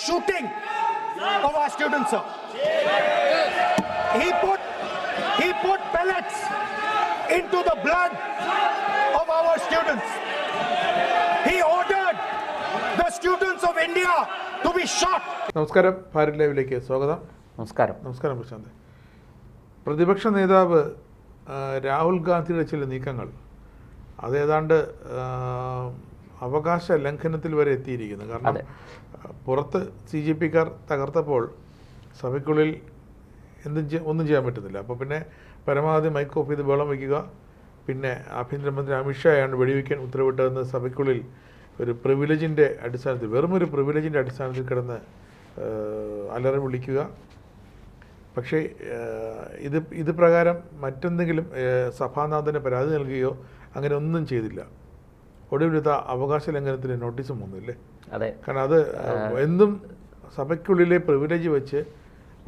shooting of our students, sir. He put pellets into the blood of our students. He ordered the students of India to be shot. നമസ്കാരം, ഭാരത് ലൈവിലേക്ക് സ്വാഗതം. നമസ്കാരം പ്രശാന്ത്. പ്രതിപക്ഷ നേതാവ് രാഹുൽ ഗാന്ധിയുടെ ചില നീക്കങ്ങൾ അതേതാണ്ട് അവകാശ ലംഘനത്തിൽ വരെ എത്തിയിരിക്കുന്നു. കാരണം പുറത്ത് CJPക്കാർ തകർത്തപ്പോൾ സഭയ്ക്കുള്ളിൽ ഒന്നും ചെയ്യാൻ പറ്റുന്നില്ല. അപ്പോൾ പിന്നെ പരമാവധി മൈക്ക് ഓഫ് ചെയ്ത് ബഹളം വയ്ക്കുക. പിന്നെ ആഭ്യന്തരമന്ത്രി അമിത്ഷായാണ് വെടിവെക്കാൻ ഉത്തരവിട്ടതെന്ന് സഭയ്ക്കുള്ളിൽ ഒരു പ്രിവിലേജിൻ്റെ അടിസ്ഥാനത്തിൽ, വെറുമൊരു പ്രിവിലേജിൻ്റെ അടിസ്ഥാനത്തിൽ കിടന്ന് അലറി വിളിക്കുക. പക്ഷേ ഇത് പ്രകാരം മറ്റെന്തെങ്കിലും സഭാനാഥന് പരാതി നൽകുകയോ അങ്ങനെ ഒന്നും ചെയ്തില്ല. ഒടുവിലത്തെ അവകാശ ലംഘനത്തിന് നോട്ടീസും ഒന്നുമില്ലേ? അതെ, കാരണം അത് എന്തും സഭയ്ക്കുള്ളിലെ പ്രിവിലേജ് വെച്ച്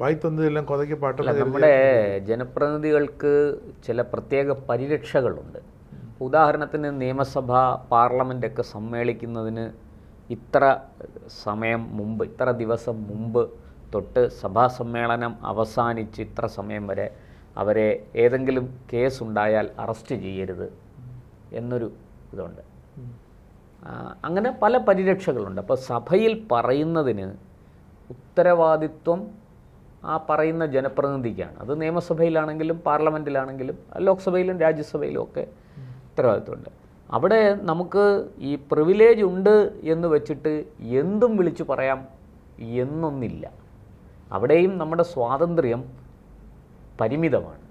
വായിത്തൊന്നതെല്ലാം കൊതയ്ക്ക് പാട്ടുള്ള. നമ്മുടെ ജനപ്രതിനിധികൾക്ക് ചില പ്രത്യേക പരിരക്ഷകളുണ്ട്. ഉദാഹരണത്തിന് നിയമസഭ, പാർലമെൻ്റ് ഒക്കെ സമ്മേളിക്കുന്നതിന് ഇത്ര സമയം മുമ്പ്, ഇത്ര ദിവസം മുമ്പ് തൊട്ട് സഭാ സമ്മേളനം അവസാനിച്ച് ഇത്ര സമയം വരെ അവരെ ഏതെങ്കിലും കേസുണ്ടായാൽ അറസ്റ്റ് ചെയ്യരുത് എന്നൊരു ഇതുണ്ട്. അങ്ങനെ പല പരിരക്ഷകളുണ്ട്. അപ്പോൾ സഭയിൽ പറയുന്നതിന് ഉത്തരവാദിത്വം ആ പറയുന്ന ജനപ്രതിനിധിക്കാണ്. അത് നിയമസഭയിലാണെങ്കിലും പാർലമെൻറ്റിലാണെങ്കിലും ലോക്സഭയിലും രാജ്യസഭയിലും ഒക്കെ ഉത്തരവാദിത്വമുണ്ട്. അവിടെ നമുക്ക് ഈ പ്രിവിലേജ് ഉണ്ട് എന്ന് വെച്ചിട്ട് എന്തും വിളിച്ചു പറയാം എന്നൊന്നില്ല. അവിടെയും നമ്മുടെ സ്വാതന്ത്ര്യം പരിമിതമാണ്.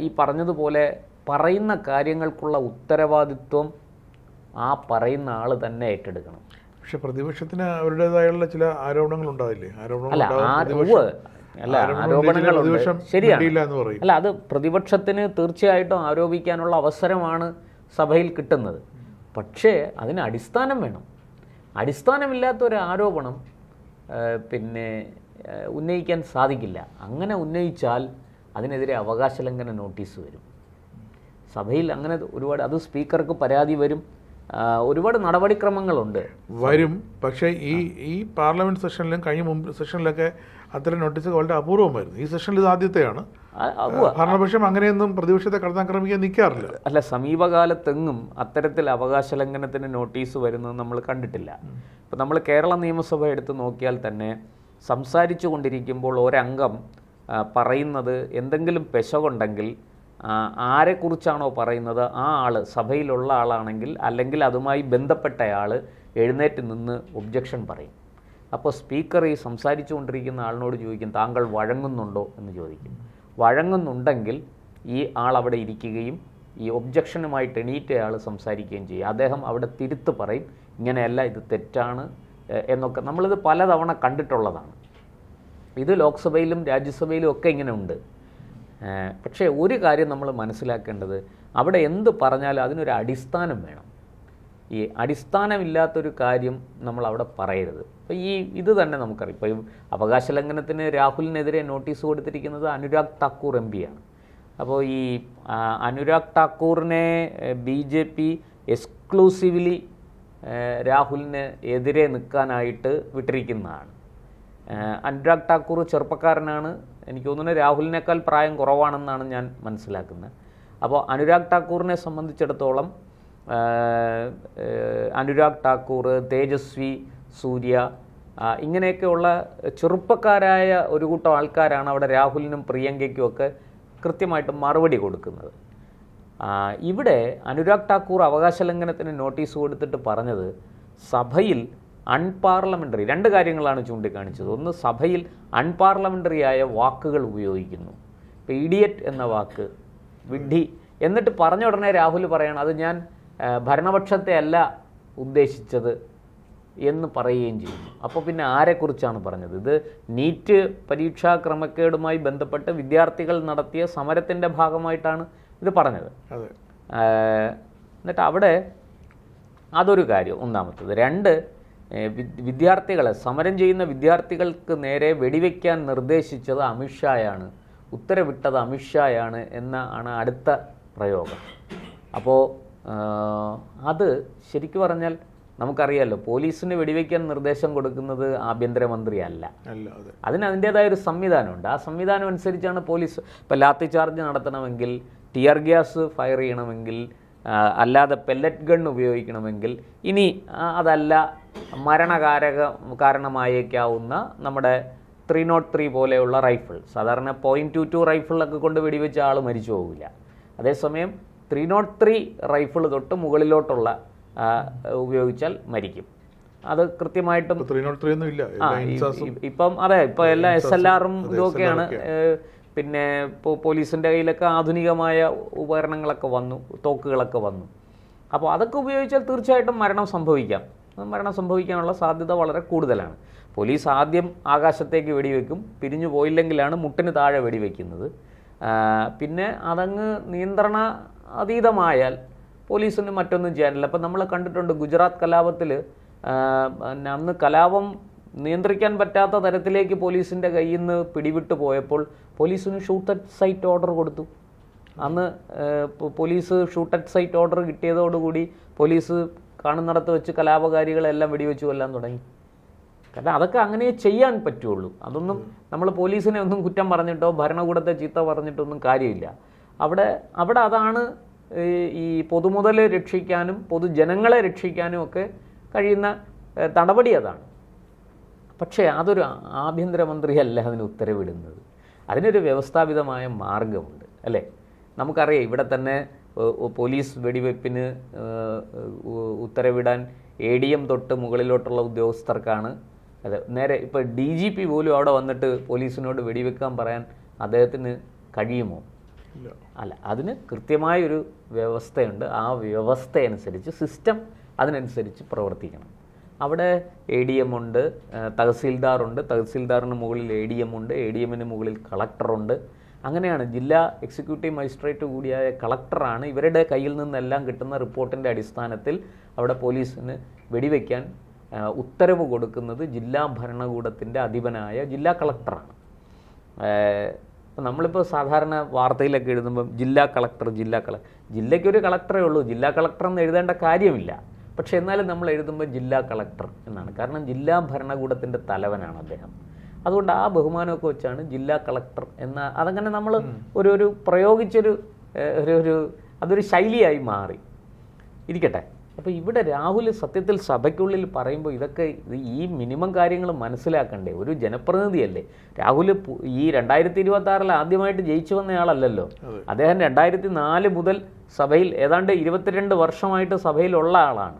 ഈ പറഞ്ഞതുപോലെ പറയുന്ന കാര്യങ്ങൾക്കുള്ള ഉത്തരവാദിത്വം ആ പറയുന്ന ആൾ തന്നെ ഏറ്റെടുക്കണം. പക്ഷെ പ്രതിപക്ഷത്തിന് അവരുടേതായുള്ള ചില ആരോപണങ്ങൾ ഉണ്ടാവില്ലേ? ആരോപണങ്ങളുണ്ട്, ശരിയാണ്. അല്ല, അത് പ്രതിപക്ഷത്തിന് തീർച്ചയായിട്ടും ആരോപിക്കാനുള്ള അവസരമാണ് സഭയിൽ കിട്ടുന്നത്. പക്ഷേ അതിന് അടിസ്ഥാനം വേണം. അടിസ്ഥാനമില്ലാത്തൊരു ആരോപണം പിന്നെ ഉന്നയിക്കാൻ സാധിക്കില്ല. അങ്ങനെ ഉന്നയിച്ചാൽ അതിനെതിരെ അവകാശ ലംഘന നോട്ടീസ് വരും. സഭയിൽ അങ്ങനെ ഒരുപാട്, അത് സ്പീക്കർക്ക് പരാതി വരും, ഒരുപാട് നടപടിക്രമങ്ങളുണ്ട് വരും. പക്ഷേ ഈ പാർലമെന്റ് സെഷനിലും കഴിഞ്ഞ മുമ്പ് സെഷനിലൊക്കെ അത്തരം നോട്ടീസ് വളരെ അപൂർവമായിരുന്നു. ഈ സെഷനിൽ ഇത് ആദ്യത്തെയാണ്. ഭരണപക്ഷം അങ്ങനെയൊന്നും പ്രതിപക്ഷത്തെ കടന്നാക്രമിക്കാൻ നിൽക്കാറില്ല. അല്ല, സമീപകാലത്തെങ്ങും അത്തരത്തിൽ അവകാശ ലംഘനത്തിന് നോട്ടീസ് വരുന്നത് നമ്മൾ കണ്ടിട്ടില്ല. ഇപ്പം നമ്മൾ കേരള നിയമസഭ എടുത്ത് നോക്കിയാൽ തന്നെ സംസാരിച്ചു കൊണ്ടിരിക്കുമ്പോൾ ഒരംഗം പറയുന്നത് എന്തെങ്കിലും പെശകുണ്ടെങ്കിൽ ആരെക്കുറിച്ചാണോ പറയുന്നത് ആ ആൾ സഭയിലുള്ള ആളാണെങ്കിൽ, അല്ലെങ്കിൽ അതുമായി ബന്ധപ്പെട്ടയാൾ എഴുന്നേറ്റ് നിന്ന് ഒബ്ജക്ഷൻ പറയും. അപ്പോൾ സ്പീക്കർ ഈ സംസാരിച്ചു കൊണ്ടിരിക്കുന്ന ആളിനോട് ചോദിക്കും, താങ്കൾ വഴങ്ങുന്നുണ്ടോ എന്ന് ചോദിക്കും. വഴങ്ങുന്നുണ്ടെങ്കിൽ ഈ ആൾ അവിടെ ഇരിക്കുകയും ഈ ഒബ്ജക്ഷനുമായിട്ട് എണീറ്റയാൾ സംസാരിക്കുകയും ചെയ്യും. അദ്ദേഹം അവിടെ തിരുത്ത് പറയും, ഇങ്ങനെയല്ല, ഇത് തെറ്റാണ് എന്നൊക്കെ. നമ്മളിത് പലതവണ കണ്ടിട്ടുള്ളതാണ്. ഇത് ലോക്സഭയിലും രാജ്യസഭയിലും ഒക്കെ ഇങ്ങനെ ഉണ്ട്. പക്ഷേ ഒരു കാര്യം നമ്മൾ മനസ്സിലാക്കേണ്ടത്, അവിടെ എന്ത് പറഞ്ഞാലും അതിനൊരു അടിസ്ഥാനം വേണം. ഈ അടിസ്ഥാനമില്ലാത്തൊരു കാര്യം നമ്മൾ അവിടെ പറയരുത്. അപ്പോൾ ഇത് തന്നെ നമുക്കറിയാം. ഇപ്പോൾ അവകാശ ലംഘനത്തിന് രാഹുലിനെതിരെ നോട്ടീസ് കൊടുത്തിരിക്കുന്നത് അനുരാഗ് താക്കൂർ MP ആണ്. അപ്പോൾ ഈ അനുരാഗ് താക്കൂറിനെ BJP എക്സ്ക്ലൂസീവ്ലി രാഹുലിന് എതിരെ നിൽക്കാനായിട്ട് വിട്ടിരിക്കുന്നതാണ്. അനുരാഗ് താക്കൂർ ചെറുപ്പക്കാരനാണ്. എനിക്ക് തോന്നുന്നു രാഹുലിനേക്കാൾ പ്രായം കുറവാണെന്നാണ് ഞാൻ മനസ്സിലാക്കുന്നത്. അപ്പോൾ അനുരാഗ് താക്കൂറിനെ സംബന്ധിച്ചിടത്തോളം അനുരാഗ് താക്കൂർ, തേജസ്വി സൂര്യ, ഇങ്ങനെയൊക്കെയുള്ള ചെറുപ്പക്കാരായ ഒരു കൂട്ടം ആൾക്കാരാണ് അവിടെ രാഹുലിനും പ്രിയങ്കയ്ക്കും ഒക്കെ കൃത്യമായിട്ട് മറുപടി കൊടുക്കുന്നത്. ഇവിടെ അനുരാഗ് താക്കൂർ അവകാശ ലംഘനത്തിന് നോട്ടീസ് കൊടുത്തിട്ട് പറഞ്ഞത് സഭയിൽ അൺപാർലമെൻ്ററി രണ്ട് കാര്യങ്ങളാണ് ചൂണ്ടിക്കാണിച്ചത്. ഒന്ന്, സഭയിൽ അൺപാർലമെൻ്ററി ആയ വാക്കുകൾ ഉപയോഗിക്കുന്നു. ഇപ്പോൾ ഇഡിയറ്റ് എന്ന വാക്ക്, വിഡ്ഢി, എന്നിട്ട് പറഞ്ഞ ഉടനെ രാഹുൽ പറയണം അത് ഞാൻ ഭരണപക്ഷത്തെ അല്ല ഉദ്ദേശിച്ചത് എന്ന് പറയുകയും ചെയ്യുന്നു. അപ്പോൾ പിന്നെ ആരെക്കുറിച്ചാണ് പറഞ്ഞത്? ഇത് നീറ്റ് പരീക്ഷാ ക്രമക്കേടുമായി ബന്ധപ്പെട്ട് വിദ്യാർത്ഥികൾ നടത്തിയ സമരത്തിൻ്റെ ഭാഗമായിട്ടാണ് ഇത് പറഞ്ഞത്. എന്നിട്ട് അവിടെ അതൊരു കാര്യം ഒന്നാമത്തത്. രണ്ട്, വിദ്യാർത്ഥികളെ, സമരം ചെയ്യുന്ന വിദ്യാർത്ഥികൾക്ക് നേരെ വെടിവെക്കാൻ നിർദ്ദേശിച്ചത് അമിത്ഷായാണ്, ഉത്തരവിട്ടത് അമിത്ഷായാണ് എന്നാണ് അടുത്ത പ്രയോഗം. അപ്പോൾ അത് ശരിക്കു പറഞ്ഞാൽ നമുക്കറിയാമല്ലോ, പോലീസിന് വെടിവെക്കാൻ നിർദ്ദേശം കൊടുക്കുന്നത് ആഭ്യന്തരമന്ത്രി അല്ല. അല്ല, അതെ. അതിന് അതിൻ്റേതായ ഒരു സംവിധാനമുണ്ട്. ആ സംവിധാനം അനുസരിച്ചാണ് പോലീസ് ഇപ്പോൾ ലാത്തി ചാർജ് നടത്തണമെങ്കിൽ, ടിയർ ഗ്യാസ് ഫയർ ചെയ്യണമെങ്കിൽ, അല്ലാതെ പെല്ലറ്റ് ഗൺ ഉപയോഗിക്കണമെങ്കിൽ, ഇനി അതല്ല കാരണമായേക്കാവുന്ന നമ്മുടെ 303 പോലെയുള്ള റൈഫിൾ, സാധാരണ .22 റൈഫിളൊക്കെ കൊണ്ട് വെടിവെച്ച ആൾ മരിച്ചു പോകില്ല. അതേസമയം 303 റൈഫിൾ തൊട്ട് മുകളിലോട്ടുള്ള ഉപയോഗിച്ചാൽ മരിക്കും. അത് കൃത്യമായിട്ടും ഇപ്പം അതെ, ഇപ്പം എല്ലാ SLR-ഉം ഇതൊക്കെയാണ്. പിന്നെ പോലീസിൻ്റെ കയ്യിലൊക്കെ ആധുനികമായ ഉപകരണങ്ങളൊക്കെ വന്നു, തോക്കുകളൊക്കെ വന്നു. അപ്പോൾ അതൊക്കെ ഉപയോഗിച്ചാൽ തീർച്ചയായിട്ടും മരണം സംഭവിക്കാനുള്ള സാധ്യത വളരെ കൂടുതലാണ്. പോലീസ് ആദ്യം ആകാശത്തേക്ക് വെടിവെക്കും, പിരിഞ്ഞു പോയില്ലെങ്കിലാണ് മുട്ടിന് താഴെ വെടിവെക്കുന്നത്. പിന്നെ അതങ്ങ് നിയന്ത്രണ അതീതമായാൽ പോലീസിന് മറ്റൊന്നും ചെയ്യാനില്ല. അപ്പം നമ്മൾ കണ്ടിട്ടുണ്ട് ഗുജറാത്ത് കലാപത്തിൽ അന്ന് കലാപം നിയന്ത്രിക്കാൻ പറ്റാത്ത തരത്തിലേക്ക് പോലീസിൻ്റെ കയ്യിൽ നിന്ന് പിടിവിട്ട് പോയപ്പോൾ പോലീസിന് ഷൂട്ട് അറ്റ് സൈറ്റ് ഓർഡർ കൊടുത്തു. അന്ന് police shoot at sight order കിട്ടിയതോടുകൂടി പോലീസ് കാണുന്നിടത്ത് വെച്ച് കലാപകാരികളെല്ലാം വെടിവെച്ചു കൊല്ലാൻ തുടങ്ങി. കാരണം അതൊക്കെ അങ്ങനെ ചെയ്യാൻ പറ്റുള്ളൂ. അതൊന്നും നമ്മൾ പോലീസിനെ ഒന്നും കുറ്റം പറഞ്ഞിട്ടോ ഭരണകൂടത്തെ ചീത്ത പറഞ്ഞിട്ടൊന്നും കാര്യമില്ല. അവിടെ അതാണ് ഈ പൊതുമുതൽ രക്ഷിക്കാനും പൊതുജനങ്ങളെ രക്ഷിക്കാനും ഒക്കെ കഴിയുന്ന നടപടി അതാണ്. പക്ഷേ അതൊരു ആഭ്യന്തരമന്ത്രിയല്ല അതിന് ഉത്തരവിടുന്നത്. അതിനൊരു വ്യവസ്ഥാപിതമായ മാർഗമുണ്ട്, അല്ലേ? നമുക്കറിയാം, ഇവിടെ തന്നെ പോലീസ് വെടിവെപ്പിന് ഉത്തരവിടാൻ ADM തൊട്ട് മുകളിലോട്ടുള്ള ഉദ്യോഗസ്ഥർക്കാണ്. അതെ, നേരെ ഇപ്പോൾ DGP പോലും അവിടെ വന്നിട്ട് പോലീസിനോട് വെടിവെക്കാൻ പറയാൻ അദ്ദേഹത്തിന് കഴിയുമോ? അല്ല, അതിന് കൃത്യമായൊരു വ്യവസ്ഥയുണ്ട്. ആ വ്യവസ്ഥയനുസരിച്ച് സിസ്റ്റം അതിനനുസരിച്ച് പ്രവർത്തിക്കണം. അവിടെ ADM ഉണ്ട്, തഹസീൽദാറുണ്ട്, തഹസീൽദാറിന് മുകളിൽ ADM ഉണ്ട്, ADM-ന് മുകളിൽ കളക്ടറുണ്ട്. അങ്ങനെയാണ്. ജില്ലാ എക്സിക്യൂട്ടീവ് മജിസ്ട്രേറ്റ് കൂടിയായ കളക്ടറാണ് ഇവരുടെ കയ്യിൽ നിന്നെല്ലാം കിട്ടുന്ന റിപ്പോർട്ടിൻ്റെ അടിസ്ഥാനത്തിൽ അവിടെ പോലീസിന് വെടിവെക്കാൻ ഉത്തരവ് കൊടുക്കുന്നത് ജില്ലാ ഭരണകൂടത്തിൻ്റെ അധിപനായ ജില്ലാ കളക്ടറാണ്. നമ്മളിപ്പോൾ സാധാരണ വാർത്തയിലൊക്കെ എഴുതുമ്പം ജില്ലയ്ക്കൊരു കളക്ടറേ ഉള്ളൂ, ജില്ലാ കളക്ടർ എന്ന് എഴുതേണ്ട കാര്യമില്ല. പക്ഷെ എന്നാലും നമ്മൾ എഴുതുമ്പോൾ ജില്ലാ കളക്ടർ എന്നാണ്. കാരണം ജില്ലാ ഭരണകൂടത്തിൻ്റെ തലവനാണ് അദ്ദേഹം. അതുകൊണ്ട് ആ ബഹുമാനമൊക്കെ വെച്ചാണ് ജില്ലാ കളക്ടർ എന്ന അതങ്ങനെ നമ്മൾ ഒരു പ്രയോഗിച്ചൊരു അതൊരു ശൈലിയായി മാറി ഇരിക്കട്ടെ. അപ്പോൾ ഇവിടെ രാഹുൽ സത്യത്തിൽ സഭയ്ക്കുള്ളിൽ പറയുമ്പോൾ ഇതൊക്കെ ഈ മിനിമം കാര്യങ്ങൾ മനസ്സിലാക്കണ്ടേ? ഒരു ജനപ്രതിനിധിയല്ലേ രാഹുൽ. ഈ 2026 ആദ്യമായിട്ട് ജയിച്ചു വന്നയാളല്ലല്ലോ അദ്ദേഹം. 2004 മുതൽ സഭയിൽ ഏതാണ്ട് 22 വർഷമായിട്ട് സഭയിലുള്ള ആളാണ്,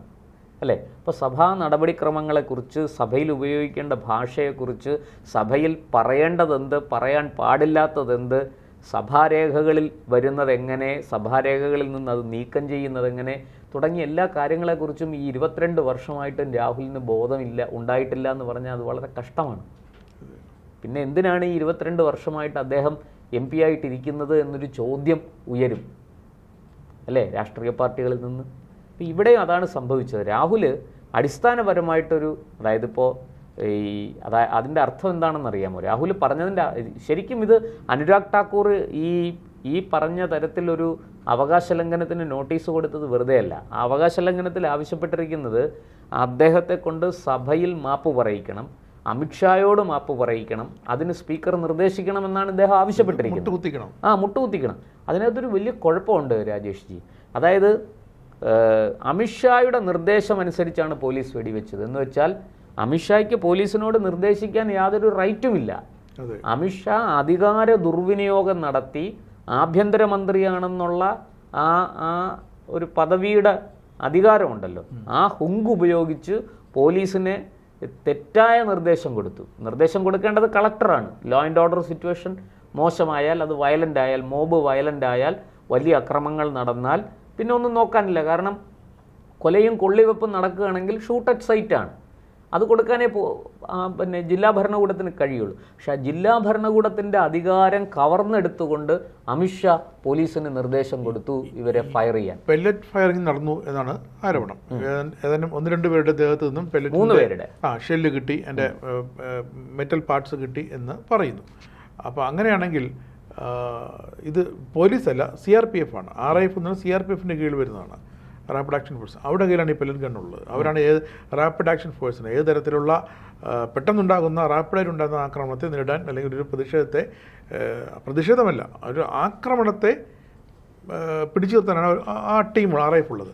അല്ലേ? അപ്പോൾ സഭാ നടപടിക്രമങ്ങളെക്കുറിച്ച്, സഭയിൽ ഉപയോഗിക്കേണ്ട ഭാഷയെക്കുറിച്ച്, സഭയിൽ പറയേണ്ടതെന്ത്, പറയാൻ പാടില്ലാത്തതെന്ത്, സഭാരേഖകളിൽ വരുന്നതെങ്ങനെ, സഭാരേഖകളിൽ നിന്ന് അത് നീക്കം ചെയ്യുന്നതെങ്ങനെ തുടങ്ങിയ എല്ലാ കാര്യങ്ങളെക്കുറിച്ചും ഈ 22 വർഷമായിട്ടും രാഹുലിന് ഉണ്ടായിട്ടില്ല എന്ന് പറഞ്ഞാൽ അത് വളരെ കഷ്ടമാണ്. പിന്നെ എന്തിനാണ് ഈ 22 വർഷമായിട്ട് അദ്ദേഹം MP ആയിട്ടിരിക്കുന്നത് എന്നൊരു ചോദ്യം ഉയരും, അല്ലേ, രാഷ്ട്രീയ പാർട്ടികളിൽ നിന്ന്. അപ്പോൾ ഇവിടെയും അതാണ് സംഭവിച്ചത്. രാഹുൽ അടിസ്ഥാനപരമായിട്ടൊരു, അതായത് ഇപ്പോൾ അതിൻ്റെ അർത്ഥം എന്താണെന്ന് അറിയാമോ? രാഹുൽ പറഞ്ഞതിൻ്റെ ശരിക്കും ഇത് അനുരാഗ് ഠാക്കൂർ ഈ പറഞ്ഞ തരത്തിലൊരു അവകാശ ലംഘനത്തിന് നോട്ടീസ് കൊടുത്തത് വെറുതെ അല്ല. ആ അവകാശ ലംഘനത്തിൽ ആവശ്യപ്പെട്ടിരിക്കുന്നത് അദ്ദേഹത്തെ കൊണ്ട് സഭയിൽ മാപ്പ് പറയിക്കണം, അമിത്ഷായോട് മാപ്പ് പറയിക്കണം, അതിന് സ്പീക്കർ നിർദ്ദേശിക്കണമെന്നാണ് ഇദ്ദേഹം ആവശ്യപ്പെട്ടിരിക്കുന്നത്. മുട്ടുകുത്തിക്കണം. അതിനകത്തൊരു വലിയ കുഴപ്പമുണ്ട് രാജേഷ് ജി. അതായത് അമിത്ഷായുടെ നിർദ്ദേശം അനുസരിച്ചാണ് പോലീസ് വെടിവെച്ചത് എന്ന് വെച്ചാൽ അമിത്ഷായ്ക്ക് പോലീസിനോട് നിർദ്ദേശിക്കാൻ യാതൊരു റൈറ്റുമില്ല. അമിത്ഷാ അധികാര ദുർവിനിയോഗം നടത്തി ആഭ്യന്തരമന്ത്രിയാണെന്നുള്ള ആ ഒരു പദവിയുടെ അധികാരമുണ്ടല്ലോ, ആ ഹുങ്ക് ഉപയോഗിച്ച് പോലീസിന് തെറ്റായ നിർദ്ദേശം കൊടുത്തു. നിർദ്ദേശം കൊടുക്കേണ്ടത് കളക്ടറാണ്. ലോ ആൻഡ് ഓർഡർ സിറ്റുവേഷൻ മോശമായാൽ, അത് വയലൻ്റ് ആയാൽ, മോബ് വയലൻ്റ് ആയാൽ, വലിയ അക്രമങ്ങൾ നടന്നാൽ പിന്നെ ഒന്നും നോക്കാനില്ല. കാരണം കൊലയും കൊള്ളിവെപ്പും നടക്കുകയാണെങ്കിൽ ഷൂട്ട് അറ്റ് സൈറ്റാണ്. അത് കൊടുക്കാനേ പിന്നെ ജില്ലാ ഭരണകൂടത്തിന് കഴിയുള്ളൂ. പക്ഷെ ആ ജില്ലാ ഭരണകൂടത്തിൻ്റെ അധികാരം കവർന്നെടുത്തുകൊണ്ട് അമിത്ഷാ പോലീസിന് നിർദ്ദേശം കൊടുത്തു ഇവരെ ഫയർ ചെയ്യാൻ. പെല്ലറ്റ് ഫയറിംഗ് നടന്നു എന്നാണ് ആരോപണം. ഏതാനും 1-2 പേരുടെ ദേഹത്ത് നിന്നും 3 പേരുടെ ഷെല്ല് കിട്ടി, എൻ്റെ മെറ്റൽ പാർട്സ് കിട്ടി എന്ന് പറയുന്നു. അപ്പോൾ അങ്ങനെയാണെങ്കിൽ ഇത് പോലീസല്ല, CRPF ആണ്. RIF എന്നത് CRPF-ൻ്റെ കീഴിൽ വരുന്നതാണ്. റാപ്പിഡ് ആക്ഷൻ ഫോഴ്സ്, അവരുടെ കയ്യിലാണ് ഈ പെല്ലറ്റ് ഗണ്ണുള്ളത്. അവരാണ് ഏത് റാപ്പിഡ് ആക്ഷൻ ഫോഴ്സിന് ഏത് തരത്തിലുള്ള പെട്ടെന്നുണ്ടാകുന്ന റാപ്പിഡായിട്ടുണ്ടാകുന്ന ആക്രമണത്തെ നേരിടാൻ, അല്ലെങ്കിൽ ഒരു പ്രതിഷേധമല്ല, ഒരു ആക്രമണത്തെ പിടിച്ചു നിർത്താനാണ് ആ ടീം RIF ഉള്ളത്.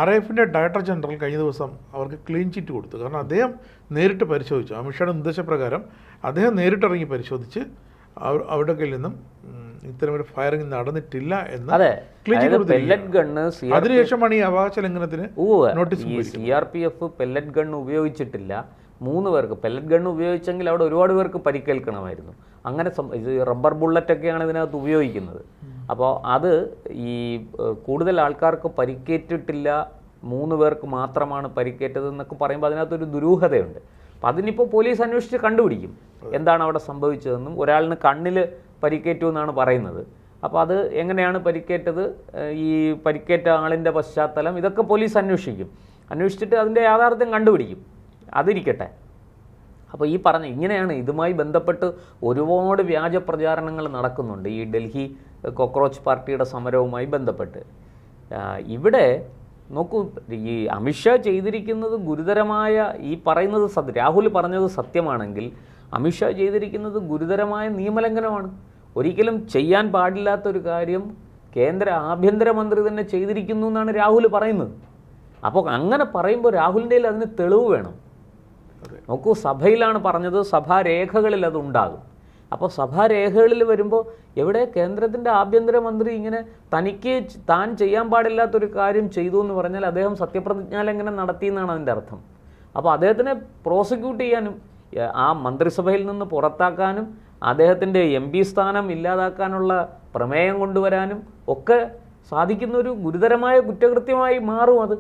RIFിൻ്റെ ഡയറക്ടർ ജനറൽ കഴിഞ്ഞ ദിവസം അവർക്ക് ക്ലീൻ ചിറ്റ് കൊടുത്തു. കാരണം അദ്ദേഹം നേരിട്ട് പരിശോധിച്ചു, അമിത്ഷായുടെ നിർദ്ദേശപ്രകാരം അദ്ദേഹം നേരിട്ടിറങ്ങി പരിശോധിച്ച് അവരുടെ കയ്യിൽ നിന്നും ഇത്തരമൊരു ഫയറിംഗ് നടന്നിട്ടില്ല എന്ന് അതിനുശേഷമാണ് ഈ അവകാശ ലംഘനത്തിന് നോട്ടീസ്. CRPF പെല്ലറ്റ് ഗൺ ഉപയോഗിച്ചിട്ടില്ല 3 പേർക്ക്. പെല്ലറ്റ് ഗൺ ഉപയോഗിച്ചെങ്കിൽ അവിടെ ഒരുപാട് പേർക്ക് പരിക്കേൽക്കണമായിരുന്നു. അങ്ങനെ ഇത് റബ്ബർ ബുള്ളറ്റൊക്കെയാണ് ഇതിനകത്ത് ഉപയോഗിക്കുന്നത്. അപ്പോൾ അത് ഈ കൂടുതൽ ആൾക്കാർക്ക് പരിക്കേറ്റിട്ടില്ല, 3 പേർക്ക് മാത്രമാണ് പരിക്കേറ്റത് എന്നൊക്കെ പറയുമ്പോൾ അതിനകത്തൊരു ദുരൂഹതയുണ്ട്. അപ്പം അതിനിപ്പോൾ പോലീസ് അന്വേഷിച്ച് കണ്ടുപിടിക്കും എന്താണ് അവിടെ സംഭവിച്ചതെന്നും. ഒരാളിന് കണ്ണിൽ പരിക്കേറ്റു എന്നാണ് പറയുന്നത്. അപ്പോൾ അത് എങ്ങനെയാണ് പരിക്കേറ്റത്, ഈ പരിക്കേറ്റ ആളിൻ്റെ പശ്ചാത്തലം, ഇതൊക്കെ പോലീസ് അന്വേഷിച്ചിട്ട് അതിൻ്റെ യാഥാർത്ഥ്യം കണ്ടുപിടിക്കും. അതിരിക്കട്ടെ. അപ്പോൾ ഈ ഇങ്ങനെയാണ് ഇതുമായി ബന്ധപ്പെട്ട് ഒരുപാട് വ്യാജ പ്രചാരണങ്ങൾ നടക്കുന്നുണ്ട് ഈ ഡൽഹി കോക്രോച്ച് പാർട്ടിയുടെ സമരവുമായി ബന്ധപ്പെട്ട്. ഇവിടെ നോക്കൂ, ഈ അമിത്ഷാ ചെയ്തിരിക്കുന്നത് ഗുരുതരമായ, ഈ പറയുന്നത് രാഹുൽ പറഞ്ഞത് സത്യമാണെങ്കിൽ അമിത്ഷാ ചെയ്തിരിക്കുന്നത് ഗുരുതരമായ നിയമലംഘനമാണ്. ഒരിക്കലും ചെയ്യാൻ പാടില്ലാത്തൊരു കാര്യം കേന്ദ്ര ആഭ്യന്തരമന്ത്രി തന്നെ ചെയ്തിരിക്കുന്നു എന്നാണ് രാഹുൽ പറയുന്നത്. അപ്പോൾ അങ്ങനെ പറയുമ്പോൾ രാഹുലിൻ്റെ അതിന് തെളിവ് വേണം. നോക്കൂ, സഭയിലാണ് പറഞ്ഞത്, സഭാരേഖകളിൽ അത് ഉണ്ടാകും. അപ്പോൾ സഭാരേഖകളിൽ വരുമ്പോൾ എവിടെ കേന്ദ്രത്തിൻ്റെ ആഭ്യന്തരമന്ത്രി ഇങ്ങനെ താൻ ചെയ്യാൻ പാടില്ലാത്തൊരു കാര്യം ചെയ്തു എന്ന് പറഞ്ഞാൽ അദ്ദേഹം സത്യപ്രതിജ്ഞാലംഘനം നടത്തിയെന്നാണ് അതിൻ്റെ അർത്ഥം. അപ്പോൾ അദ്ദേഹത്തിനെ പ്രോസിക്യൂട്ട് ചെയ്യാനും ആ മന്ത്രിസഭയിൽ നിന്ന് പുറത്താക്കാനും അദ്ദേഹത്തിൻ്റെ MP സ്ഥാനം ഇല്ലാതാക്കാനുള്ള പ്രമേയം കൊണ്ടുവരാനും ഒക്കെ സാധിക്കുന്ന ഒരു ഗുരുതരമായ കുറ്റകൃത്യമായി മാറും അത്.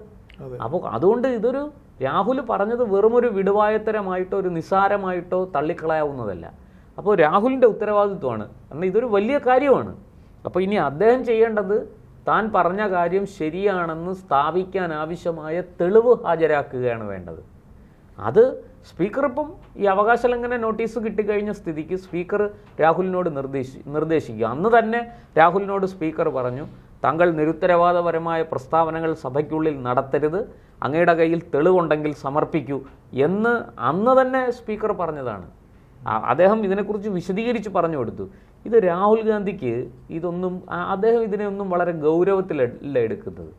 അപ്പോൾ അതുകൊണ്ട് ഇതൊരു രാഹുൽ പറഞ്ഞത് വെറുമൊരു വിടുവായത്തരമായിട്ടോ ഒരു നിസ്സാരമായിട്ടോ തള്ളിക്കളയാവുന്നതല്ല. അപ്പോൾ രാഹുലിൻ്റെ ഉത്തരവാദിത്വമാണ്. കാരണം ഇതൊരു വലിയ കാര്യമാണ്. അപ്പോൾ ഇനി അദ്ദേഹം ചെയ്യേണ്ടത് താൻ പറഞ്ഞ കാര്യം ശരിയാണെന്ന് സ്ഥാപിക്കാൻ ആവശ്യമായ തെളിവ് ഹാജരാക്കുകയാണ് വേണ്ടത്. അത് സ്പീക്കർ ഇപ്പം ഈ അവകാശ ലംഘന നോട്ടീസ് കിട്ടിക്കഴിഞ്ഞ സ്ഥിതിക്ക് സ്പീക്കർ രാഹുലിനോട് നിർദ്ദേശിക്കുക. അന്ന് തന്നെ രാഹുലിനോട് സ്പീക്കർ പറഞ്ഞു, താങ്കൾ നിരുത്തരവാദപരമായ പ്രസ്താവനകൾ സഭയ്ക്കുള്ളിൽ നടത്തരുത്, അങ്ങയുടെ കയ്യിൽ തെളിവുണ്ടെങ്കിൽ സമർപ്പിക്കൂ എന്ന് അന്ന് തന്നെ സ്പീക്കർ പറഞ്ഞതാണ്. അദ്ദേഹം ഇതിനെക്കുറിച്ച് വിശദീകരിച്ച് പറഞ്ഞു കൊടുത്തു. ഇത് രാഹുൽ ഗാന്ധിക്ക് അദ്ദേഹം ഇതിനെയൊന്നും വളരെ ഗൗരവത്തിലല്ല എടുക്കുന്നത്.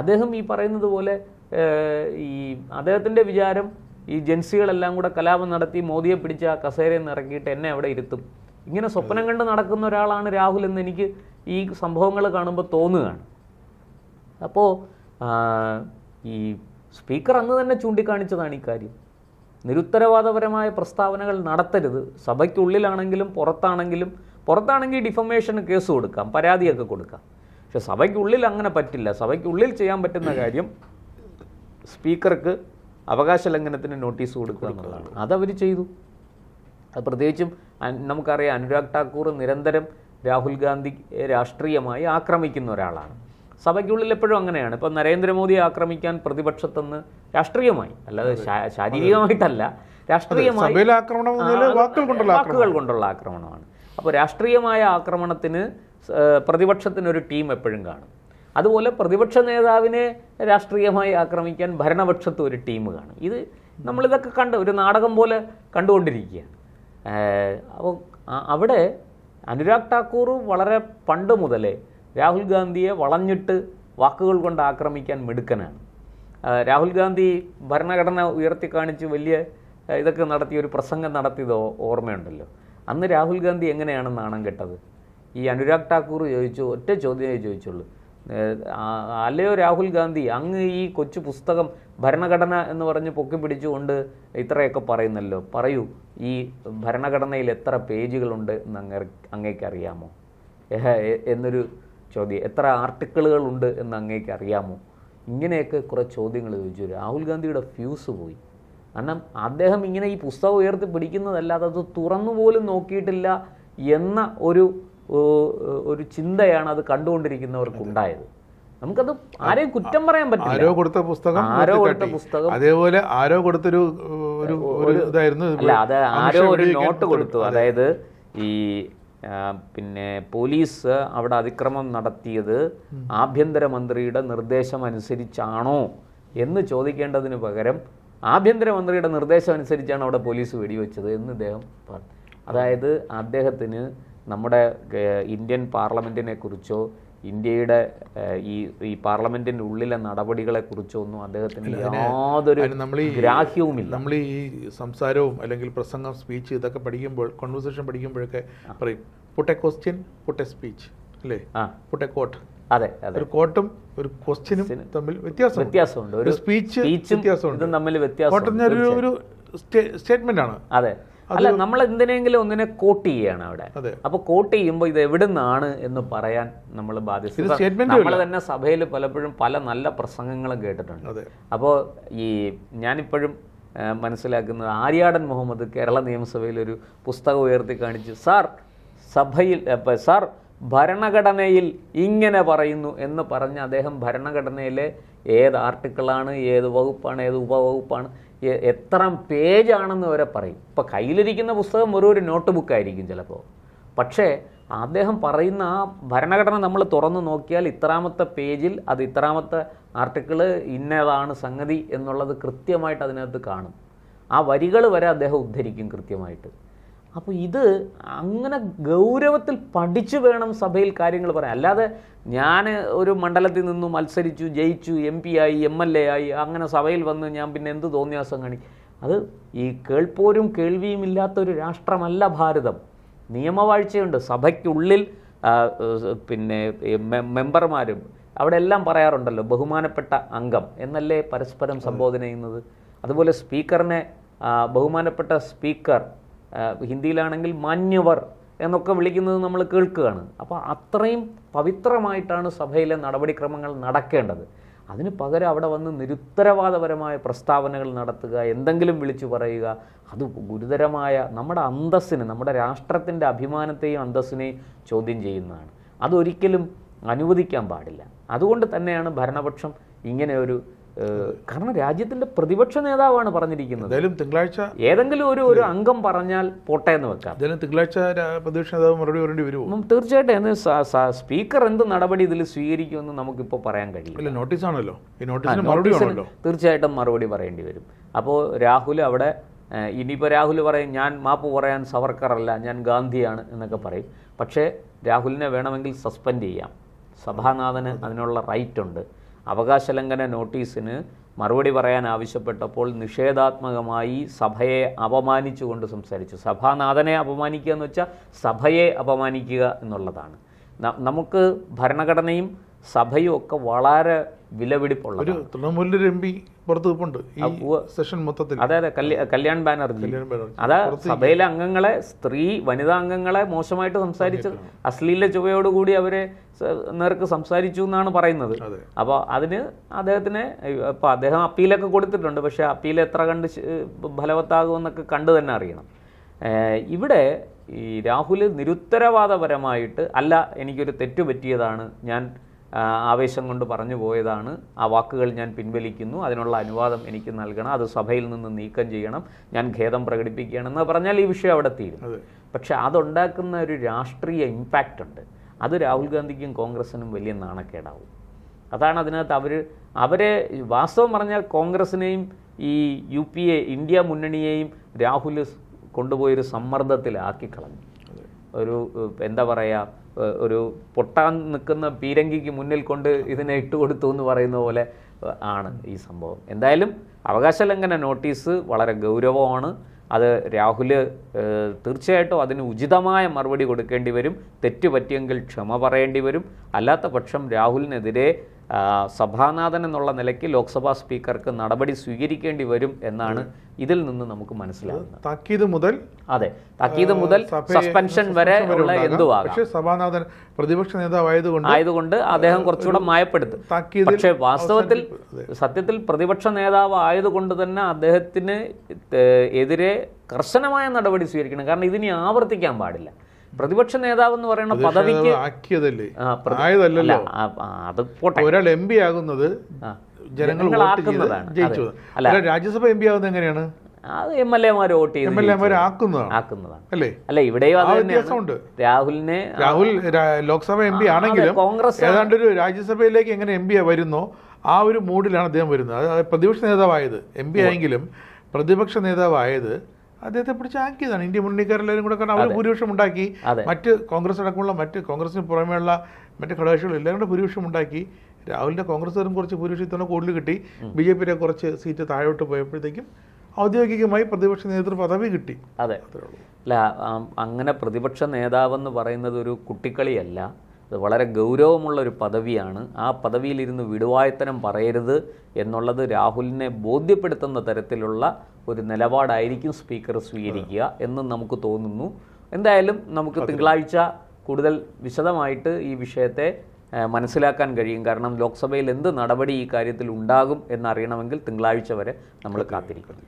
അദ്ദേഹം ഈ പറയുന്നത് പോലെ ഈ അദ്ദേഹത്തിൻ്റെ വിചാരം ഈ ജൻസികളെല്ലാം കൂടെ കലാപം നടത്തി മോദിയെ പിടിച്ച് ആ കസേരയിൽ നിന്ന് ഇറക്കിയിട്ട് എന്നെ അവിടെ ഇരുത്തും, ഇങ്ങനെ സ്വപ്നം കണ്ട് നടക്കുന്ന ഒരാളാണ് രാഹുൽ എന്ന് എനിക്ക് ഈ സംഭവങ്ങൾ കാണുമ്പോൾ തോന്നുകയാണ്. അപ്പോൾ ഈ സ്പീക്കർ അന്ന് തന്നെ ചൂണ്ടിക്കാണിച്ചതാണ് ഈ കാര്യം. നിരുത്തരവാദപരമായ പ്രസ്താവനകൾ നടത്തരുത്, സഭയ്ക്കുള്ളിലാണെങ്കിലും പുറത്താണെങ്കിൽ ഡിഫമേഷന് കേസ് കൊടുക്കാം, പരാതിയൊക്കെ കൊടുക്കാം. പക്ഷെ സഭയ്ക്കുള്ളിൽ അങ്ങനെ പറ്റില്ല. സഭയ്ക്കുള്ളിൽ ചെയ്യാൻ പറ്റുന്ന കാര്യം സ്പീക്കർക്ക് അവകാശ ലംഘനത്തിന് നോട്ടീസ് കൊടുക്കുക എന്നുള്ളതാണ്. അതവർ ചെയ്തു. അത് പ്രത്യേകിച്ചും നമുക്കറിയാം, അനുരാഗ് ഠാക്കൂർ നിരന്തരം രാഹുൽ ഗാന്ധി രാഷ്ട്രീയമായി ആക്രമിക്കുന്ന ഒരാളാണ്. സഭയ്ക്കുള്ളിൽ എപ്പോഴും അങ്ങനെയാണ്. ഇപ്പം നരേന്ദ്രമോദിയെ ആക്രമിക്കാൻ പ്രതിപക്ഷത്തുനിന്ന് രാഷ്ട്രീയമായി, അല്ലാതെ ശാരീരികമായിട്ടല്ല, രാഷ്ട്രീയമായി വാക്കുകൾ കൊണ്ടുള്ള ആക്രമണമാണ്. അപ്പോൾ രാഷ്ട്രീയമായ ആക്രമണത്തിന് പ്രതിപക്ഷത്തിനൊരു ടീം എപ്പോഴും കാണും. അതുപോലെ പ്രതിപക്ഷ നേതാവിനെ രാഷ്ട്രീയമായി ആക്രമിക്കാൻ ഭരണപക്ഷത്ത് ഒരു ടീം കാണും. ഇത് നമ്മളിതൊക്കെ ഒരു നാടകം പോലെ കണ്ടുകൊണ്ടിരിക്കുകയാണ്. അപ്പോൾ അവിടെ അനുരാഗ് ഠാക്കൂർ വളരെ പണ്ട് മുതലേ രാഹുൽ ഗാന്ധിയെ വളഞ്ഞിട്ട് വാക്കുകൾ കൊണ്ട് ആക്രമിക്കാൻ മിടുക്കനാണ്. രാഹുൽ ഗാന്ധി ഭരണഘടന ഉയർത്തിക്കാണിച്ച് വലിയ ഇതൊക്കെ നടത്തിയ ഒരു പ്രസംഗം നടത്തിയത് ഓർമ്മയുണ്ടല്ലോ. അന്ന് രാഹുൽ ഗാന്ധി എങ്ങനെയാണ് നാണം കെട്ടത്? ഈ അനുരാഗ് ഠാക്കൂർ ഒറ്റ ചോദ്യമേ ചോദിച്ചുള്ളൂ, അല്ലയോ രാഹുൽ ഗാന്ധി, അങ്ങ് ഈ കൊച്ചു പുസ്തകം ഭരണഘടന എന്ന് പറഞ്ഞ് പൊക്കി പിടിച്ചുകൊണ്ട് ഇത്രയൊക്കെ പറയുന്നല്ലോ, പറയൂ ഈ ഭരണഘടനയിൽ എത്ര പേജുകളുണ്ട് എന്ന് അങ്ങേക്ക് അറിയാമോ എന്നൊരു ചോദ്യം, എത്ര ആർട്ടിക്കിളുകളുണ്ട് എന്ന് അങ്ങേക്ക് അറിയാമോ? ഇങ്ങനെയൊക്കെ കുറേ ചോദ്യങ്ങൾ ചോദിച്ചു. രാഹുൽ ഗാന്ധിയുടെ ഫ്യൂസ് പോയി. കാരണം അദ്ദേഹം ഇങ്ങനെ ഈ പുസ്തകം ഉയർത്തി പിടിക്കുന്നതല്ലാതെ അത് തുറന്നുപോലും നോക്കിയിട്ടില്ല എന്ന ഒരു ചിന്തയാണ് അത് കണ്ടുകൊണ്ടിരിക്കുന്നവർക്കുണ്ടായത്. നമുക്കത് ആരെയും കുറ്റം പറയാൻ പറ്റില്ല. ആരോ കൊടുത്ത പുസ്തകം അതേപോലെ ആരോ കൊടുത്തൊരു അല്ല, അത് ആരോ ഒരു നോട്ട് കൊടുത്തു. അതായത് ഈ പിന്നെ പോലീസ് അവിടെ അതിക്രമം നടത്തിയത് ആഭ്യന്തരമന്ത്രിയുടെ നിർദ്ദേശം അനുസരിച്ചാണോ എന്ന് ചോദിക്കേണ്ടതിന് പകരം ആഭ്യന്തരമന്ത്രിയുടെ നിർദ്ദേശം അനുസരിച്ചാണ് അവിടെ പോലീസ് വെടിവെച്ചത് എന്ന് ഇദ്ദേഹം പറഞ്ഞു. അതായത് അദ്ദേഹത്തിന് നമ്മുടെ ഇന്ത്യൻ പാർലമെൻറ്റിനെ കുറിച്ചോ ഇന്ത്യയുടെ ഈ പാർലമെൻറ്റിൻ്റെ ഉള്ളിലെ നടപടികളെക്കുറിച്ചോ ഒന്നും അദ്ദേഹത്തിന് യാതൊരു ഗ്രാഹ്യവുമില്ല. നമ്മൾ ഈ സംസാരവും അല്ലെങ്കിൽ പ്രസംഗം, സ്പീച്ച് ഇതൊക്കെ പഠിക്കുമ്പോൾ, കോൺവെർസേഷൻ പഠിക്കുമ്പോഴൊക്കെ പറയും put a question, put a speech, അല്ലേ? Put a coat. അതെ, ഒരു കോട്ടും ഒരു ക്വസ്റ്റ്യനും തമ്മിൽ വ്യത്യാസമുണ്ട്. ഒരു സ്പീച്ച് വ്യത്യാസമുണ്ട്, തമ്മിൽ വ്യത്യാസം. ഒരു സ്റ്റേറ്റ്മെന്റ് ആണ്. അതെ, അല്ല, നമ്മൾ എന്തിനെങ്കിലും ഒന്നിനെ കോട്ട് ചെയ്യാണ് അവിടെ. അപ്പോൾ കോട്ട് ചെയ്യുമ്പോൾ ഇത് എവിടുന്നാണ് എന്ന് പറയാൻ നമ്മൾ ബാധ്യത. നമ്മൾ തന്നെ സഭയിൽ പലപ്പോഴും പല നല്ല പ്രസംഗങ്ങളും കേട്ടിട്ടുണ്ട്. അപ്പോൾ ഈ ഞാനിപ്പോഴും മനസ്സിലാക്കുന്നത് ആര്യാടൻ മുഹമ്മദ് കേരള നിയമസഭയിൽ ഒരു പുസ്തകം ഉയർത്തി കാണിച്ച് സാർ ഭരണഘടനയിൽ ഇങ്ങനെ പറയുന്നു എന്ന് പറഞ്ഞ് അദ്ദേഹം ഭരണഘടനയിലെ ഏത് ആർട്ടിക്കിളാണ്, ഏത് വകുപ്പാണ്, ഏത് ഉപവകുപ്പാണ്, എത്ര പേജാണെന്ന് വരെ പറയും. ഇപ്പോൾ കയ്യിലിരിക്കുന്ന പുസ്തകം ഒരു നോട്ട് ബുക്കായിരിക്കും ചിലപ്പോൾ. പക്ഷേ അദ്ദേഹം പറയുന്ന ആ ഭരണഘടന നമ്മൾ തുറന്നു നോക്കിയാൽ ഇത്രാമത്തെ പേജിൽ അത് ഇത്രാമത്തെ ആർട്ടിക്കിള് ഇന്നതാണ് സംഗതി എന്നുള്ളത് കൃത്യമായിട്ട് അതിനകത്ത് കാണും. ആ വരികൾ വരെ അദ്ദേഹം ഉദ്ധരിക്കും കൃത്യമായിട്ട്. അപ്പോൾ ഇത് അങ്ങനെ ഗൗരവത്തിൽ പഠിച്ചു വേണം സഭയിൽ കാര്യങ്ങൾ പറയാൻ. അല്ലാതെ ഞാൻ ഒരു മണ്ഡലത്തിൽ നിന്ന് മത്സരിച്ചു, ജയിച്ചു, MP ആയി, MLA ആയി, അങ്ങനെ സഭയിൽ വന്ന് ഞാൻ പിന്നെ എന്ത് തോന്നിയാസം കാണിക്കും? അത് ഈ കേൾപ്പോരും കേൾവിയും ഇല്ലാത്തൊരു രാഷ്ട്രമല്ല ഭാരതം. നിയമവാഴ്ചയുണ്ട്. സഭയ്ക്കുള്ളിൽ പിന്നെ മെമ്പർമാരും അവിടെ എല്ലാം പറയാറുണ്ടല്ലോ ബഹുമാനപ്പെട്ട അംഗം എന്നല്ലേ പരസ്പരം സംബോധന ചെയ്യുന്നത്. അതുപോലെ സ്പീക്കറിനെ ബഹുമാനപ്പെട്ട സ്പീക്കർ, ഹിന്ദിയിലാണെങ്കിൽ മാന്യവർ എന്നൊക്കെ വിളിക്കുന്നത് നമ്മൾ കേൾക്കുകയാണ്. അപ്പോൾ അത്രയും പവിത്രമായിട്ടാണ് സഭയിലെ നടപടിക്രമങ്ങൾ നടക്കേണ്ടത്. അതിന് പകരം അവിടെ വന്ന് നിരുത്തരവാദപരമായ പ്രസ്താവനകൾ നടത്തുക, എന്തെങ്കിലും വിളിച്ചു പറയുക, അത് ഗുരുതരമായ നമ്മുടെ അന്തസ്സിന്, നമ്മുടെ രാഷ്ട്രത്തിൻ്റെ അഭിമാനത്തെയും അന്തസ്സിനെയും ചോദ്യം ചെയ്യുന്നതാണ്. അതൊരിക്കലും അനുവദിക്കാൻ പാടില്ല. അതുകൊണ്ട് തന്നെയാണ് ഭരണപക്ഷം ഇങ്ങനെ ഒരു, കാരണം രാജ്യത്തിന്റെ പ്രതിപക്ഷ നേതാവാണ് പറഞ്ഞിരിക്കുന്നത്. തിങ്കളാഴ്ച ഏതെങ്കിലും ഒരു അംഗം പറഞ്ഞാൽ പോട്ടെ എന്ന് വെക്കാം. തിങ്കളാഴ്ച പ്രതിപക്ഷ നേതാവ് മറുപടി പറയേണ്ടി വരുമോ? തീർച്ചയായിട്ടും സ്പീക്കർ എന്ത് നടപടി ഇതിൽ സ്വീകരിക്കുമെന്ന് നമുക്കിപ്പോൾ പറയാൻ കഴിയില്ല. നോട്ടീസാണല്ലോ, തീർച്ചയായിട്ടും മറുപടി പറയേണ്ടി വരും. അപ്പോൾ രാഹുൽ അവിടെ ഇനിയിപ്പോൾ രാഹുൽ പറയും ഞാൻ മാപ്പ് പറയാൻ സവർക്കറല്ല, ഞാൻ ഗാന്ധിയാണ് എന്നൊക്കെ പറയും. പക്ഷേ രാഹുലിനെ വേണമെങ്കിൽ സസ്പെൻഡ് ചെയ്യാം. സഭാനാഥന് അതിനുള്ള റൈറ്റ് ഉണ്ട്. അവകാശലംഘന നോട്ടീസിന് മറുപടി പറയാൻ ആവശ്യപ്പെട്ടപ്പോൾ നിഷേധാത്മകമായി സഭയെ അപമാനിച്ചുകൊണ്ട് സംസാരിച്ചു. സഭാനാഥനെ അപമാനിക്കുക എന്ന് വെച്ചാൽ സഭയെ അപമാനിക്കുക എന്നുള്ളതാണ്. നമുക്ക് ഭരണഘടനയും സഭയും ഒക്കെ വളരെ വിലപിടിപ്പുള്ള ഒരു തൃണമൂലിന്റെ MP പുറത്ത് നിൽപ്പുണ്ട് ഈ സെഷൻ മൊത്തത്തിൽ. അതെ, കല്യാൺ ബാനർജി. അതാ സഭയിലെ അംഗങ്ങളെ, വനിതാ അംഗങ്ങളെ മോശമായിട്ട് സംസാരിച്ച് അശ്ലീല ചുവയോടുകൂടി അവരെ നേർക്ക് സംസാരിച്ചു എന്നാണ് പറയുന്നത്. അപ്പോൾ അതിന് അദ്ദേഹത്തിന് ഇപ്പോൾ അദ്ദേഹം അപ്പീലൊക്കെ കൊടുത്തിട്ടുണ്ട്. പക്ഷേ അപ്പീൽ എത്ര കണ്ട് ഫലവത്താകുമെന്നൊക്കെ കണ്ടു തന്നെ അറിയണം. ഇവിടെ ഈ രാഹുൽ നിരുത്തരവാദപരമായിട്ട് അല്ല, എനിക്കൊരു തെറ്റ് പറ്റിയതാണ്, ഞാൻ ആവേശം കൊണ്ട് പറഞ്ഞു പോയതാണ്, ആ വാക്കുകൾ ഞാൻ പിൻവലിക്കുന്നു, അതിനുള്ള അനുവാദം എനിക്ക് നൽകണം, അത് സഭയിൽ നിന്ന് നീക്കം ചെയ്യണം, ഞാൻ ഖേദം പ്രകടിപ്പിക്കുകയാണെന്ന് പറഞ്ഞാൽ ഈ വിഷയം അവിടെ തീരും. പക്ഷെ അതുണ്ടാക്കുന്ന ഒരു രാഷ്ട്രീയ ഇമ്പാക്റ്റ് ഉണ്ട്. അത് രാഹുൽ ഗാന്ധിക്കും കോൺഗ്രസിനും വലിയ നാണക്കേടാവും. അതാണ് അതിനകത്ത് അവരെ വാസ്തവം പറഞ്ഞാൽ കോൺഗ്രസിനെയും ഈ UPA ഇന്ത്യ മുന്നണിയെയും രാഹുൽ കൊണ്ടുപോയൊരു സമ്മർദ്ദത്തിലാക്കി കളഞ്ഞു. ഒരു എന്താ പറയുക, ഒരു പൊട്ടാൻ നിൽക്കുന്ന പീരങ്കിക്ക് മുന്നിൽ കൊണ്ട് ഇതിനെ ഇട്ടുകൊടുത്തു എന്ന് പറയുന്ന പോലെ ആണ് ഈ സംഭവം. എന്തായാലും അവകാശലംഘന നോട്ടീസ് വളരെ ഗൗരവമാണ്. അത് രാഹുൽ തീർച്ചയായിട്ടും അതിന് ഉചിതമായ മറുപടി കൊടുക്കേണ്ടി വരും. തെറ്റുപറ്റിയെങ്കിൽ ക്ഷമ പറയേണ്ടി വരും. അല്ലാത്ത പക്ഷം രാഹുലിനെതിരെ സഭാനാഥൻ എന്നുള്ള നിലയ്ക്ക് ലോക്സഭാ സ്പീക്കർക്ക് നടപടി സ്വീകരിക്കേണ്ടി വരും എന്നാണ് ഇതിൽ നിന്ന് നമുക്ക് മനസ്സിലാകുന്നത്. താക്കീത് മുതൽ സസ്പെൻഷൻ വരെ ഉള്ള എന്തുവാകാം. സഭാനാഥൻ പ്രതിപക്ഷ നേതാവായതുകൊണ്ട് അദ്ദേഹം കുറച്ചുകൂടെ മയപ്പെടുത്തും. പക്ഷേ വാസ്തവത്തിൽ സത്യത്തിൽ പ്രതിപക്ഷ നേതാവ് ആയതുകൊണ്ട് തന്നെ അദ്ദേഹത്തിന് എതിരെ കർശനമായ നടപടി സ്വീകരിക്കണം. കാരണം ഇതിനി ആവർത്തിക്കാൻ പാടില്ല. പ്രതിപക്ഷ നേതാവ് എന്ന് പറയുന്ന പദവിക്ക് അത് പോട്ടെ, ഒരാൾ MP ആകുന്നത് ജനങ്ങൾ ആക്കുന്നതാണ്. രാജ്യസഭ MP ആകുന്നത് എങ്ങനെയാണ്? അത് MLA-മാർ വോട്ട് ചെയ്ത് MLA-മാരെ ആക്കുന്നതാണ് അല്ലേ? അല്ല, ഇവിടെയും അത് വ്യത്യാസമുണ്ട്. രാഹുൽ ലോക്സഭ MP ആണെങ്കിലും കോൺഗ്രസ് ഏതാണ്ട് ഒരു രാജ്യസഭയിലേക്ക് എങ്ങനെ MP വരുന്നോ ആ ഒരു മൂഡിലാണ് അദ്ദേഹം വരുന്നത്. അത് പ്രതിപക്ഷ നേതാവായത്, MP ആയെങ്കിലും പ്രതിപക്ഷ നേതാവായത് അദ്ദേഹത്തെ പിടിച്ചാക്കിയതാണ് ഇന്ത്യ മുന്നണിക്കാരെല്ലാവരും കൂടെ. കാരണം അവർ ഭൂരിപക്ഷം ഉണ്ടാക്കി, മറ്റ് കോൺഗ്രസ് അടക്കമുള്ള കോൺഗ്രസിന് പുറമെയുള്ള മറ്റ് ഘടകകക്ഷികൾ എല്ലാവരും കൂടെ ഭൂരിപക്ഷം ഉണ്ടാക്കി. രാഹുലിൻ്റെ കോൺഗ്രസ്സുകാരും കുറച്ച് ഭൂരിപക്ഷത്തിന് കൂടുതൽ കിട്ടി, BJP-യുടെ കുറച്ച് സീറ്റ് താഴോട്ട് പോയപ്പോഴത്തേക്കും ഔദ്യോഗികമായി പ്രതിപക്ഷ നേതൃത്വ പദവി കിട്ടി. അതെ, അല്ല, അങ്ങനെ പ്രതിപക്ഷ നേതാവെന്ന് പറയുന്നത് ഒരു കുട്ടിക്കളിയല്ല, അത് വളരെ ഗൗരവമുള്ള ഒരു പദവിയാണ്. ആ പദവിയിലിരുന്ന് വിടുവായത്തനം പറയരുത് എന്നുള്ളത് രാഹുലിനെ ബോധ്യപ്പെടുത്തുന്ന തരത്തിലുള്ള ഒരു നിലപാടായിരിക്കും സ്പീക്കർ സ്വീകരിക്കുക എന്ന് നമുക്ക് തോന്നുന്നു. എന്തായാലും നമുക്ക് തിങ്കളാഴ്ച കൂടുതൽ വിശദമായിട്ട് ഈ വിഷയത്തെ മനസ്സിലാക്കാൻ കഴിയും. കാരണം ലോക്സഭയിൽ എന്ത് നടപടി ഈ കാര്യത്തിൽ ഉണ്ടാകും എന്നറിയണമെങ്കിൽ തിങ്കളാഴ്ച വരെ നമ്മൾ കാത്തിരിക്കും.